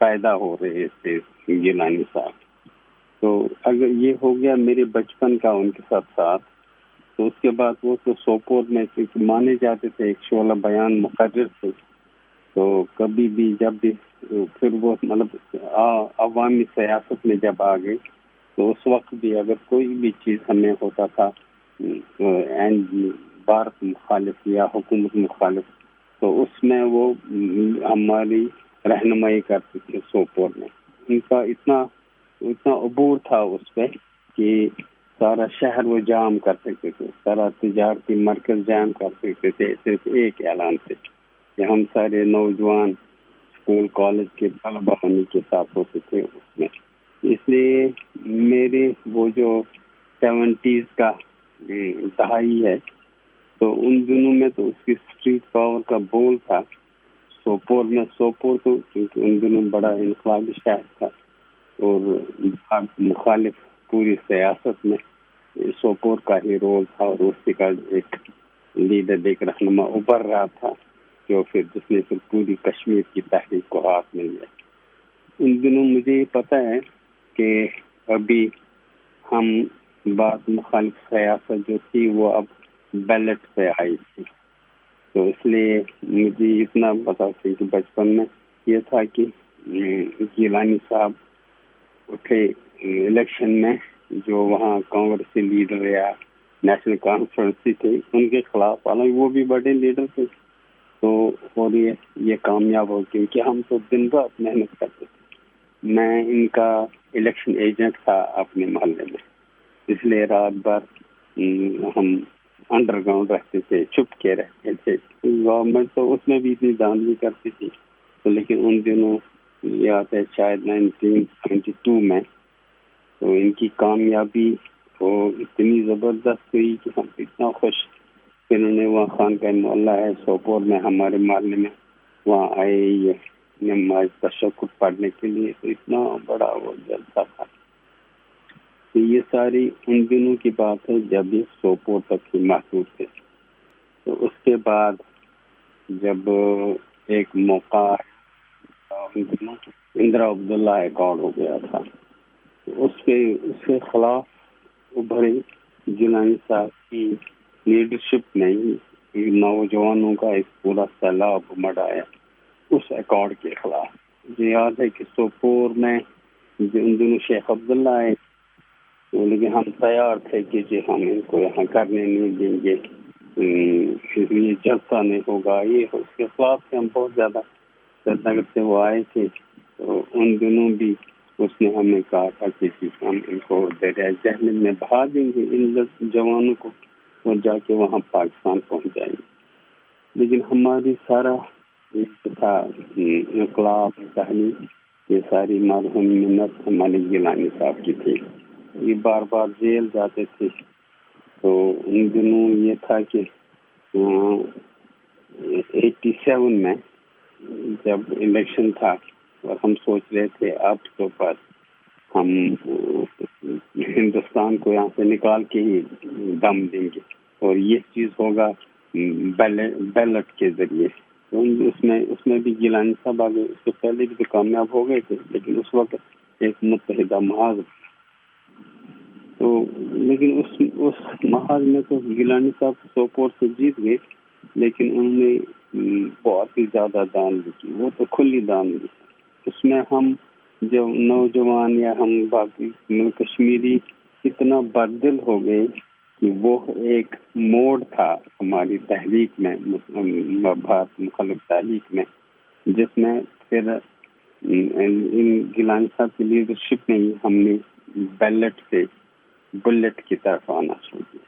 پیدا ہو رہے تھے گیلانی صاحب. تو اگر یہ ہو گیا میرے بچپن کا ان کے ساتھ ساتھ. تو اس کے بعد وہ تو سوپور میں مانے جاتے تھے ایک شعلہ بیان مقرر تھے. تو کبھی بھی جب بھی پھر وہ مطلب عوامی سیاست میں جب آ گئے تو اس وقت بھی اگر کوئی بھی چیز ہمیں ہوتا تھا بھارت مخالف یا حکومت مخالف تو اس میں وہ ہماری رہنمائی کرتے تھے سوپور میں. ان کا اتنا عبور تھا اس پہ کہ سارا شہر وہ جام کر سکتے تھے, سارا تجارتی مرکز جام کر سکتے تھے صرف ایک اعلان سے کہ ہم سارے نوجوان اسکول کالج کے طلبہ ہونے کے ساتھ ہوتے تھے اس میں. اس لیے میرے وہ جو 70s کا دہائی ہے تو ان دنوں میں تو اس کی اسٹریٹ پاور کا بول تھا سوپور میں. سوپور تو کیونکہ ان دنوں بڑا انقلابی شہر تھا اور مخالف پوری سیاست میں سوپور کا ہی رول تھا اور اسی کا ایک لیڈر ایک رہنما ابھر رہا تھا جو جس نے پھر پوری کشمیر کی تحریک کو ہاتھ میں لیا. ان دنوں مجھے یہ پتہ ہے کہ ابھی ہم بات مخالف سیاست جو تھی وہ اب بیلٹ پہ آئی تھی. تو اس لیے مجھے اتنا پتا تھا کہ بچپن میں یہ تھا کہ گیلانی صاحب اٹھے الیکشن میں جو وہاں کانگریسی لیڈر یا نیشنل کانفرنس تھے ان کے خلاف, حالانکہ وہ بھی بڑے لیڈر تھے. تو اور یہ کامیاب ہو کیونکہ ہم تو دن رات محنت کرتے تھے. میں ان کا الیکشن ایجنٹ تھا اپنے محلے میں, اس لیے رات بھر ہم انڈر گراؤنڈ رہتے تھے, چھپ کے رہتے تھے. گورنمنٹ تو اس میں بھی اتنی دھاندلی کرتی تھی تو لیکن ان دنوں یہ آتا ہے شاید 1992 میں تو ان کی کامیابی تو اتنی زبردست ہوئی کہ ہم اتنا خوش. پھر انہوں نے وہاں خان کا محلہ ہے سوپور میں ہمارے محلے میں, وہاں آئے یہ نماز تشہد پڑھنے کے لیے. تو اتنا بڑا وہ جلسہ تھا. تو یہ ساری ان دنوں کی بات ہے جب یہ سوپور تک ہی محدود تھے. تو اس کے بعد جب ایک موقع اندرا عبداللہ ایکارڈ ہو گیا تھا تو اس کے خلاف ابھرے گیلانی صاحب کی لیڈرشپ میں نوجوانوں کا ایک پورا سیلاب امڑ آیا اس ایکارڈ کے خلاف. مجھے یاد ہے کہ سوپور میں ان دنوں شیخ عبداللہ آئے لیکن ہم تیار تھے کہ جی ہم ان کو یہاں کرنے نہیں دیں گے, یہ جلسہ نہیں ہوگا. یہ اس کے خلاف سے ہم بہت زیادہ سری نگر سے وہ آئے تھے. تو ان دنوں بھی اس نے ہمیں کہا تھا کہ ہم ان کو دریائے جہلم میں بہا دیں گے ان جوانوں کو اور جا کے وہاں پاکستان پہنچ جائیں گے. لیکن ہماری سارا تھا انقلاب تحریک یہ ساری مرہون منت ہمارے گیلانی صاحب کی تھی. یہ بار بار جیل جاتے تھے. تو ان دنوں یہ تھا کہ 87 میں جب الیکشن تھا اور ہم سوچ رہے تھے اب تو بس ہم ہندوستان کو یہاں سے نکال کے ہی دم دیں گے اور یہ چیز ہوگا بیلٹ کے ذریعے. تو اس میں بھی گیلانی صاحب آگے اس سے پہلے بھی تو کامیاب ہو گئے تھے لیکن اس وقت ایک متحدہ محاذ. تو لیکن اس محاذ میں تو گیلانی صاحب سوپور سے جیت گئے لیکن انہوں نے بہت ہی زیادہ دان کی, وہ تو کھلی دان دی. اس میں ہم جو نوجوان یا ہم باقی کشمیری اتنا بدل ہو گئے کہ وہ ایک موڑ تھا ہماری تحریک میں, بھارت مخالف تحریک میں, جس میں پھر ان گیلانی صاحب کی لیڈرشپ میں ہی ہم نے بیلٹ سے بلٹ کی طرف آنا شروع کیا.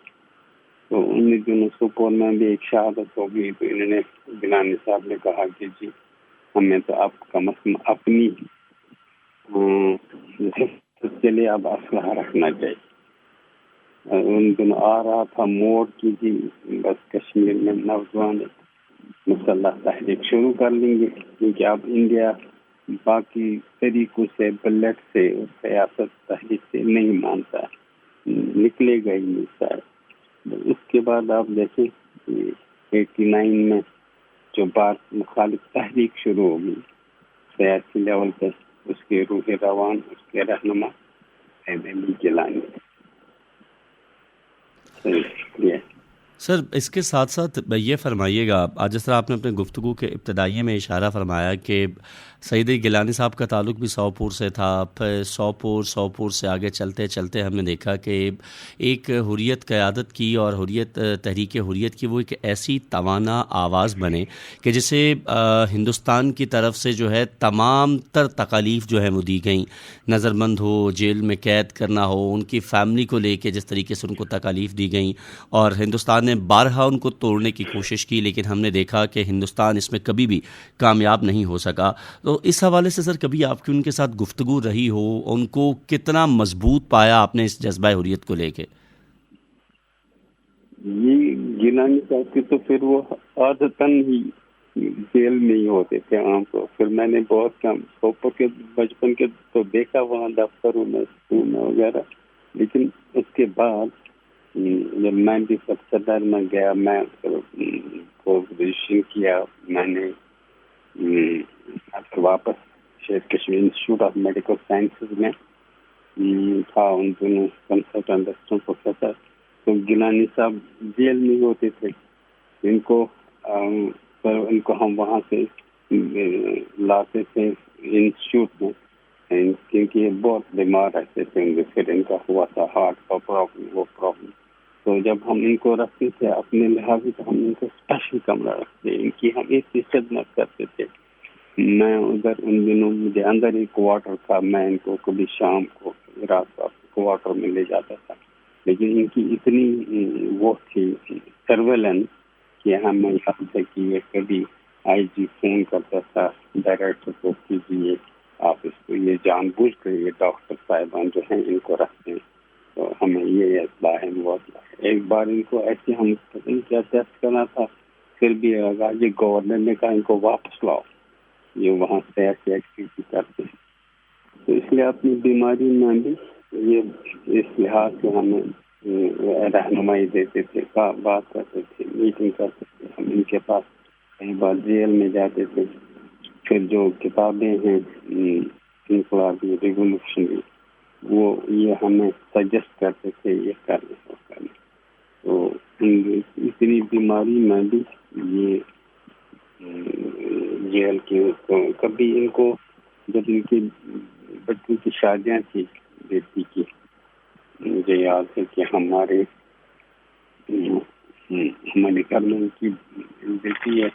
تو ان دنوں سوپور میں بھی ایک شہادت ہو گئی. تو انہوں نے گیلانی صاحب نے کہا کہ جی ہمیں تو آپ کم از کم اپنی کے لیے اب اسلحہ رکھنا چاہیے. ان دنوں آ رہا تھا موڑ کی جی بس کشمیر میں نوجوان مسلح تحریک شروع کر لیں گے کیونکہ اب انڈیا باقی طریقوں سے بلٹ سے سیاست تحریک سے نہیں مانتا, نکلے گا ہی نہیں شاید. اس کے بعد آپ دیکھیں 89 میں جو بات مخالف تحریک شروع ہوگی سیاسی لیول پہ اس کے روح روان، اس کے رہنما علی گیلانی. سر اس کے ساتھ ساتھ یہ فرمائیے گا، آج جس طرح آپ نے اپنے گفتگو کے ابتدائیے میں اشارہ فرمایا کہ سید گیلانی صاحب کا تعلق بھی سوپور سے تھا، پھر سوپور سے آگے چلتے چلتے ہم نے دیکھا کہ ایک حریت قیادت کی اور حریت تحریک حریت کی وہ ایک ایسی توانا آواز بنے کہ جسے ہندوستان کی طرف سے جو ہے تمام تر تکالیف جو ہے وہ دی گئیں، نظر بند ہو، جیل میں قید کرنا ہو، ان کی فیملی کو لے کے جس طریقے سے ان کو تکالیف دی گئیں، اور ہندوستان نے بارہا ان کو توڑنے کی کوشش کی، لیکن ہم نے دیکھا کہ ہندوستان اس میں کبھی بھی کامیاب نہیں ہو سکا. تو اس حوالے سے سر کبھی آپ کی ان کے ساتھ گفتگو رہی ہو، ان کو کتنا مضبوط پایا آپ نے اس جذبہ حریت کو لے کے؟ یہ گیلانی صاحب کی تو پھر وہ عادتاً ہی جیل میں ہی ہوتے تھے عام طور. پھر میں نے بہت کم سوپور کے بچپن کے تو دیکھا وہاں دفتروں میں، اسکول میں وغیرہ، لیکن اس کے بعد جب میں بھی سب صدر میں گیا، میں پوزیشن کیا، میں نے پھر واپس شیخ Kashmir institute of medical sciences میں تھا ان دنوں کنسلٹنٹ اسسٹنٹ پروفیسر. تو گیلانی صاحب جیل میں ہوتے تھے. ان کو ہم وہاں سے لاتے تھے انسٹیٹیوٹ میں، کیونکہ یہ بہت بیمار رہتے تھے. پھر ان کا ہوا تھا ہارٹ کا پرابلم، وہ پرابلم. تو جب ہم ان کو رکھتے تھے اپنے لحاظ سے، تو ہم ان کو اسپیشل کمرہ رکھتے، ان کی ہم ایک ہی خدمت کرتے تھے. میں ادھر ان دنوں مجھے اندر ہی کوارٹر تھا، میں ان کو کبھی شام کو رات کو کوارٹر میں لے جاتا تھا. لیکن ان کی اتنی وہ تھی سرویلنس کہ ہمیں یاد ہے کہ یہ کبھی آئی جی فون کرتا تھا ڈائریکٹر کو کہ جی آپ اس کو یہ جان بوجھ کر یہ ڈاکٹر صاحبان جو ہیں ان کو رکھتے ہیں، تو ہمیں یہ اطلاع ہے وہ اطلاع ہے. ایک بار ان کو ایسے ہم کیا ٹیسٹ کرنا تھا، پھر بھی یہ گورنر نے کہا ان کو واپس لاؤ، یہ وہاں سے ایسی ایکٹیویٹی کرتے ہیں. تو اس لیے اپنی بیماری میں بھی یہ اس لحاظ سے ہمیں رہنمائی دیتے تھے، بات کرتے تھے، میٹنگ کرتے تھے. ہم ان کے پاس کئی بار جیل میں جاتے تھے. پھر جو کتابیں ہیں انقلابی ریولیوشنری، وہ یہ ہمیں سجیسٹ کرتے تھے یہ کرنے کو کرنے. تو اتنی بیماری میں بھی یہ جیل کے کبھی ان کو جب ان کی بچوں کی شادیاں تھی بیٹی کی، مجھے یاد ہے کہ ہمارے گھر میں ان کی بیٹی ہے،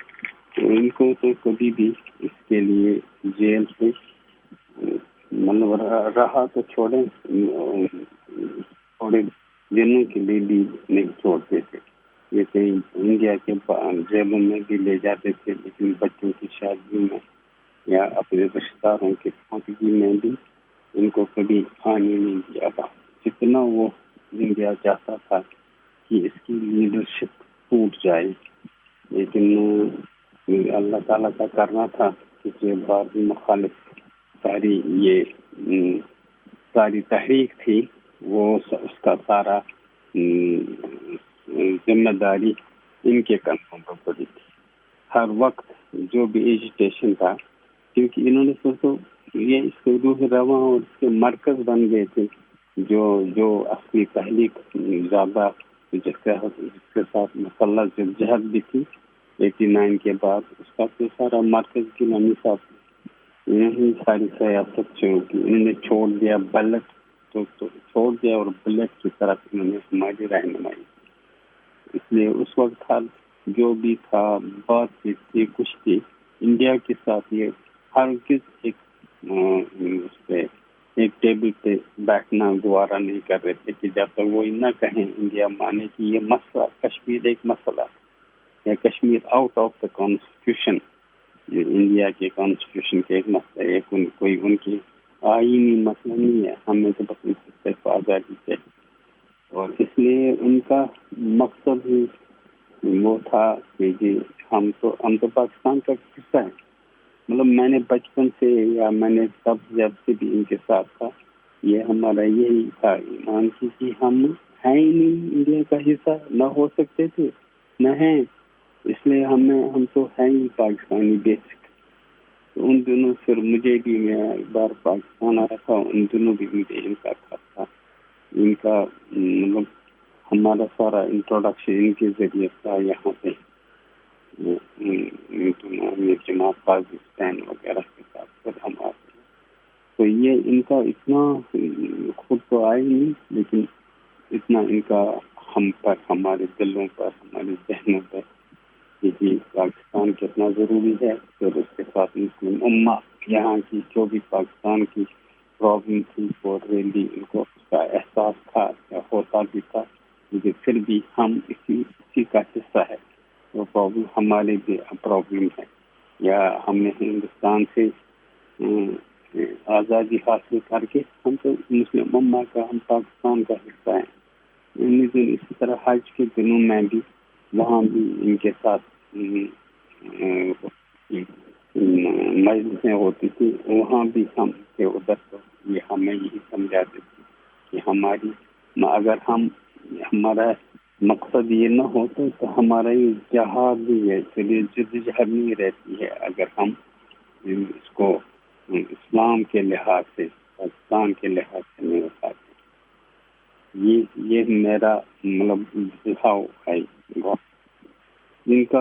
تو ان کو تو کبھی بھی اس کے لیے جیل سے مطلب رہا تو چھوڑیں، تھوڑے دنوں کے لیے بھی نہیں چھوڑتے تھے. یہ کہیں انڈیا کے جیلوں میں بھی لے جاتے تھے، لیکن بچوں کی شادی میں یا اپنے رشتہ داروں کی پھانسگی میں بھی ان کو کبھی آنے نہیں دیا تھا. جتنا وہ انڈیا چاہتا تھا کہ اس کی لیڈرشپ ٹوٹ جائے، لیکن اللہ تعالیٰ کا کرنا تھا کہ جو بعد مخالف ساری تحریک تھی، وہ اس کا سارا ذمہ داری ان کے کندھوں پر پڑی تھی. ہر وقت جو بھی ایجیٹیشن تھا، کیونکہ انہوں نے تو یہ اس کے روح رواں اور اس کے مرکز بن گئے تھے. جو اصلی تحریک زیادہ جس کے ساتھ مسلح جہد بھی تھی 89 کے بعد، اس کا تو سارا مرکز گیلانی صاحب یہی ساری سیاست شروع کی. انہوں نے چھوڑ دیا بلٹ، تو چھوڑ دیا اور بلٹ کی طرف انہوں نے ہماری رہنمائی. اس لیے اس وقت حال جو بھی تھا، بات چیت تھی، کچھ تھی، انڈیا کے ساتھ یہ ہرگز ایک ٹیبل پہ بیٹھنا گوارا نہیں کر رہے تھے کہ جب تک وہ نہ کہیں انڈیا مانے کہ یہ مسئلہ کشمیر ایک مسئلہ یا Kashmir out of the constitution, India کے کانسٹیٹیوشن کے ایک مسئلہ ہے، کوئی ان کی آئینی مسئلہ نہیں ہے. ہمیں تو بس ان سے صرف آزادی چاہیے. اور اس لیے ان کا مقصد ہی وہ تھا کہ جی ہم تو پاکستان کا حصہ ہے. مطلب میں نے بچپن سے یا میں نے جب سے بھی ان کے ساتھ تھا، یہ ہمارا یہی تھا ایمان کی کہ ہم ہیں ہی نہیں انڈیا کا حصہ، نہ ہو سکتے تھے، نہ ہیں. اس لیے ہم تو ہیں ہی پاکستانی بیسک. تو ان دنوں پھر مجھے بھی، میں ایک بار پاکستان آیا تھا، ان دنوں بھی مجھے ان کا خط تھا، ان کا مطلب ہمارا سارا انٹروڈکشن ان کے ذریعے تھا یہاں پہ جماعت پاکستان وغیرہ کے ساتھ پھر ہم آتے ہیں. تو یہ ان کا اتنا خود تو آئے نہیں، لیکن اتنا ان کا ہم پر، ہمارے دلوں پر، ہمارے ذہنوں پر کہ جی پاکستان کتنا ضروری ہے. پھر اس کے ساتھ مسلم امہ یہاں کی جو بھی پاکستان کی پرابلم تھی وہ ریلی ان کو اس کا احساس تھا یا ہوتا بھی تھا، لیکن پھر بھی ہم اسی کا حصہ ہے. وہ پرابلم ہمارے بھی پرابلم ہے، یا ہم نے ہندوستان سے آزادی حاصل کر کے ہم تو مسلم امہ کا، ہم پاکستان کا حصہ ہیں. اسی طرح حج کے دنوں میں بھی وہاں بھی ان کے ساتھ مجلسیں ہوتی تھی، وہاں بھی ہم تھے ادھر. تو یہ ہمیں یہی سمجھاتے تھے کہ ہماری، اگر ہمارا مقصد یہ نہ ہوتا تو ہمارا یہ جہاد بھی ہے، چلیے جدوجہد نہیں رہتی ہے اگر ہم اس کو اسلام کے لحاظ سے، پاکستان کے لحاظ سے نہیں اٹھاتے. یہ میرا مطلب دکھاؤ ہے ان کا.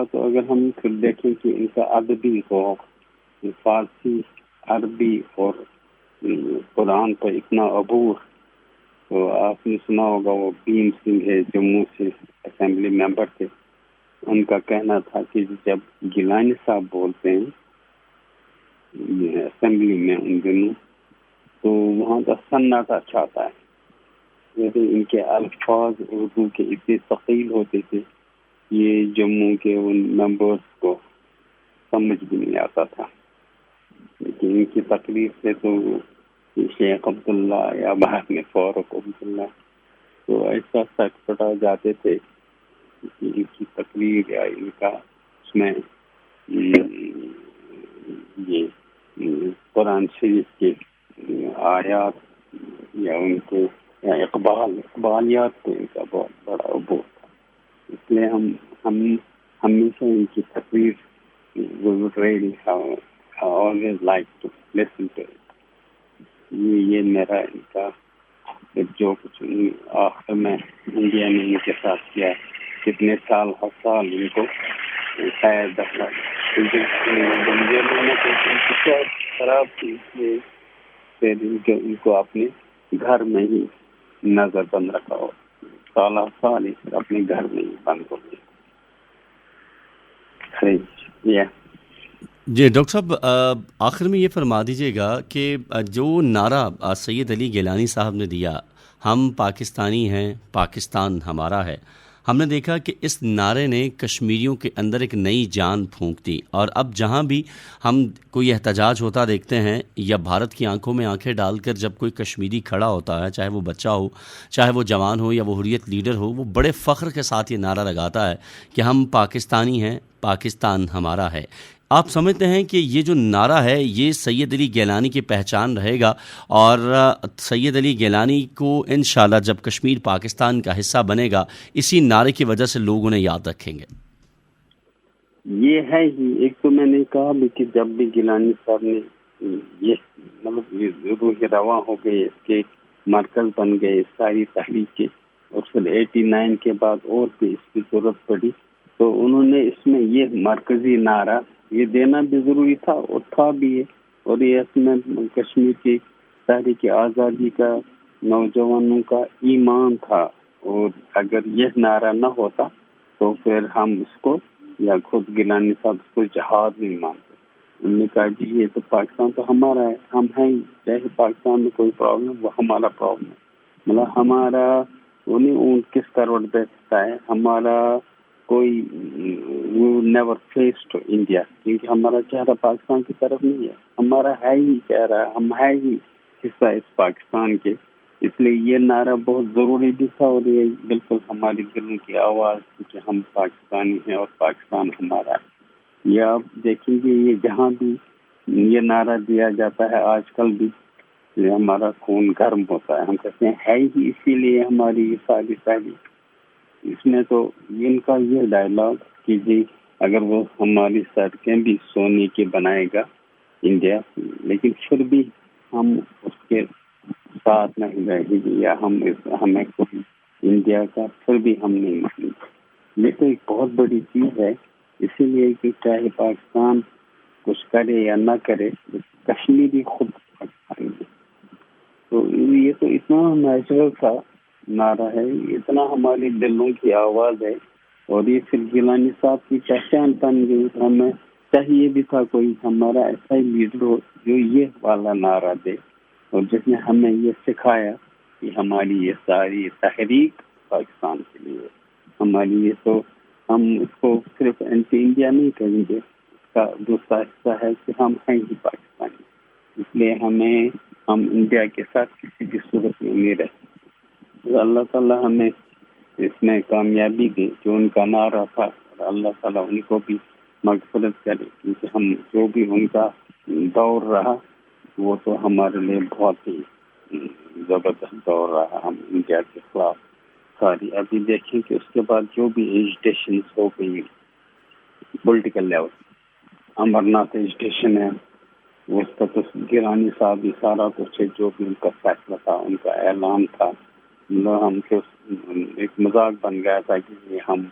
تو اگر ہم پھر دیکھیں کہ ان کا ادبی ذوق، فارسی، عربی اور قرآن پر اتنا عبور. تو آپ نے سنا ہوگا وہ بھیم سنگھ ہے، جموں سے اسمبلی ممبر تھے، ان کا کہنا تھا کہ جب گیلانی صاحب بولتے ہیں اسمبلی میں ان دنوں، تو وہاں کا سناٹا چھاتا ہے. جیسے ان کے الفاظ اردو کے اتنے ثقیل ہوتے تھے، یہ جموں کے ان ممبرس کو سمجھ بھی نہیں آتا تھا. لیکن ان کی تقریر سے تو شیخ عبداللہ یا بعد میں فاروق عبداللہ تو ایسا سچ پٹا جاتے تھے کہ ان کی تقریر یا ان کا اس میں یہ قرآن شریف کے آیات یا ان کے اقبالیات کو ان کا بہت بڑا عبور تھا. اس لیے ہم ہمیشہ ان کی تقریر always like to listen to it. یہ میرا ان کا جو کچھ آخر میں انڈیا نے ان کے ساتھ کیا، کتنے سال ان کو شاید خراب تھی، ان کو اپنے گھر میں ہی نظر بند رکھا ہو، سال اپنے گھر میں ہی بند ہو گیا. جی ڈاکٹر صاحب، آخر میں یہ فرما دیجیے گا کہ جو نعرہ سید علی گیلانی صاحب نے دیا، ہم پاکستانی ہیں، پاکستان ہمارا ہے، ہم نے دیکھا کہ اس نعرے نے کشمیریوں کے اندر ایک نئی جان پھونک دی. اور اب جہاں بھی ہم کوئی احتجاج ہوتا دیکھتے ہیں یا بھارت کی آنکھوں میں آنکھیں ڈال کر جب کوئی کشمیری کھڑا ہوتا ہے، چاہے وہ بچہ ہو، چاہے وہ جوان ہو یا وہ حریت لیڈر ہو، وہ بڑے فخر کے ساتھ یہ نعرہ لگاتا ہے کہ ہم پاکستانی ہیں، پاکستان ہمارا ہے. آپ سمجھتے ہیں کہ یہ جو نعرہ ہے یہ سید علی گیلانی کی پہچان رہے گا، اور سید علی گیلانی کو انشاءاللہ جب کشمیر پاکستان کا حصہ بنے گا، اسی نعرے کی وجہ سے لوگ انہیں یاد رکھیں گے؟ یہ ہے ہی. ایک تو میں نے کہا بھی کہ جب بھی گیلانی صاحب نے یہ مطلب روح رواں ہو گئے، اس کے مرکز بن گئے ساری تحریک کے، اور پھر 89 کے بعد اور بھی اس کی ضرورت پڑی، تو انہوں نے اس میں یہ مرکزی نعرہ یہ دینا بھی ضروری تھا، اور تھا بھی یہ. اور یہ اس میں کشمیر کی تحریک آزادی کا، نوجوانوں کا ایمان تھا. اور اگر یہ نعرہ نہ ہوتا تو پھر ہم اس کو، یا خود گیلانی صاحب اس کو جہاد نہیں مانتے. انہوں نے کہا جی یہ تو پاکستان تو ہمارا ہے، ہم ہیں، چاہے پاکستان میں کوئی پرابلم وہ ہمارا پرابلم ہے. مطلب ہمارا انہیں کس کروڑ بیچتا ہے، ہمارا کوئی نیور فیس ٹو انڈیا، کیونکہ ہمارا چہرہ پاکستان کی طرف نہیں ہے، ہمارا ہے ہی چہرہ، ہم ہے ہی حصہ اس پاکستان کے. اس لیے یہ نعرہ بہت ضروری بھی تھا، اور یہ بالکل ہماری دلوں کی آواز تھی کہ ہم پاکستانی ہیں اور پاکستان ہمارا ہے. یہ آپ دیکھیں گے یہ جہاں بھی یہ نعرہ دیا جاتا ہے آج کل بھی، یہ ہمارا خون گرم ہوتا ہے. ہم کہتے ہیں ہے ہی اسی لیے ہماری یہ ساری تحریک. اس میں تو ان کا یہ ڈائلاگ کہ جی اگر وہ ہماری سڑکیں بھی سونے کی بنائے گا انڈیا، لیکن پھر بھی ہم اس کے ساتھ نہیں رہیں گے یا ہمیں کوئی انڈیا کا پھر بھی ہم نہیں مانیں گے۔ یہ تو ایک بہت بڑی چیز ہے، اسی لیے کہ چاہے پاکستان کچھ کرے یا نہ کرے، کشمیری خود پاکستان ہے۔ تو یہ تو اتنا نیچرل سا نعرہ ہے، اتنا ہمارے دلوں کی آواز ہے، اور یہ پھر گیلانی صاحب کی پہچان بن گئی۔ ہمیں چاہیے بھی تھا کوئی ہمارا ایسا ہی لیڈر ہو جو یہ والا نعرہ دے، اور جس نے ہمیں یہ سکھایا کہ ہماری یہ ساری تحریک پاکستان کے لیے ہماری، یہ تو ہم اس کو صرف اینٹی انڈیا نہیں کہیں گے، اس کا دوسرا حصہ ہے کہ ہم ہیں ہی پاکستانی، اس لیے ہم انڈیا کے ساتھ کسی بھی صورت میں نہیں رہتے۔ اللہ تعالیٰ ہمیں اس میں کامیابی دے جو ان کا نعرہ تھا، اور اللہ تعالیٰ ان کو بھی مغفرت کرے، کیونکہ ہم جو بھی ان کا دور رہا وہ تو ہمارے لیے بہت ہی زبردست دور رہا۔ ہم انڈیا کے خلاف ساری ابھی دیکھیں کہ اس کے بعد جو بھی ایجوٹیشنز ہو گئی پولیٹیکل لیول، امرناتھ ایجوٹیشن ہے، اس کا تو گیلانی صاحب بھی سارا کچھ ہے، جو بھی ان کا فیصلہ تھا، ان کا اعلان تھا، ہم سے ایک مذاق بن گیا تھا کہ ہم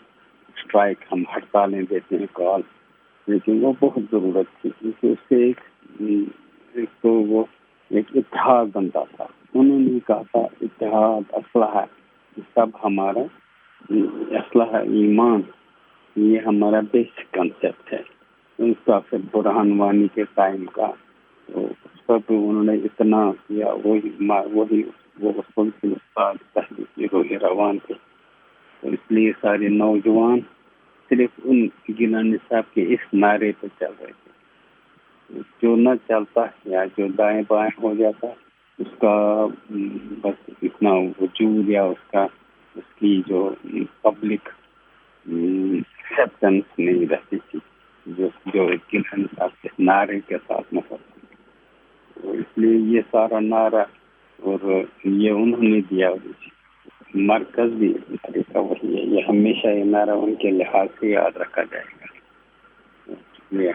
اسٹرائک، ہم ہڑتالیں دیتے ہیں کال، لیکن وہ بہت ضرورت تھی، کیونکہ اس سے ایک تو وہ ایک اتحاد بنتا تھا۔ انہوں نے کہا تھا اتحاد اسلحہ، سب ہمارا اسلحہ ایمان، یہ ہمارا بیسک کنسیپٹ ہے۔ اس کا پھر برہان وانی کے قائم کا، تو اس پر بھی انہوں نے اتنا کیا، وہی وہ اس وقت کے استاد تحریکی روح روان تھے، تو اس لیے سارے نوجوان صرف ان گیلانی صاحب کے اس نعرے پہ چل رہے تھے، جو نہ چلتا یا جو دائیں بائیں ہو جاتا اس کا بس اتنا وجود یا اس کی جو پبلک ایکسیپٹنس نہیں رہتی تھی جو گیلانی صاحب کے نعرے کے ساتھ نفرت تھی۔ تو اس لیے یہ سارا نعرہ اور یہ انہوں نے دیا، مرکز بھی وہی ہے، یہ ہمیشہ یہ نعرہ ان کے لحاظ سے یاد رکھا جائے گا۔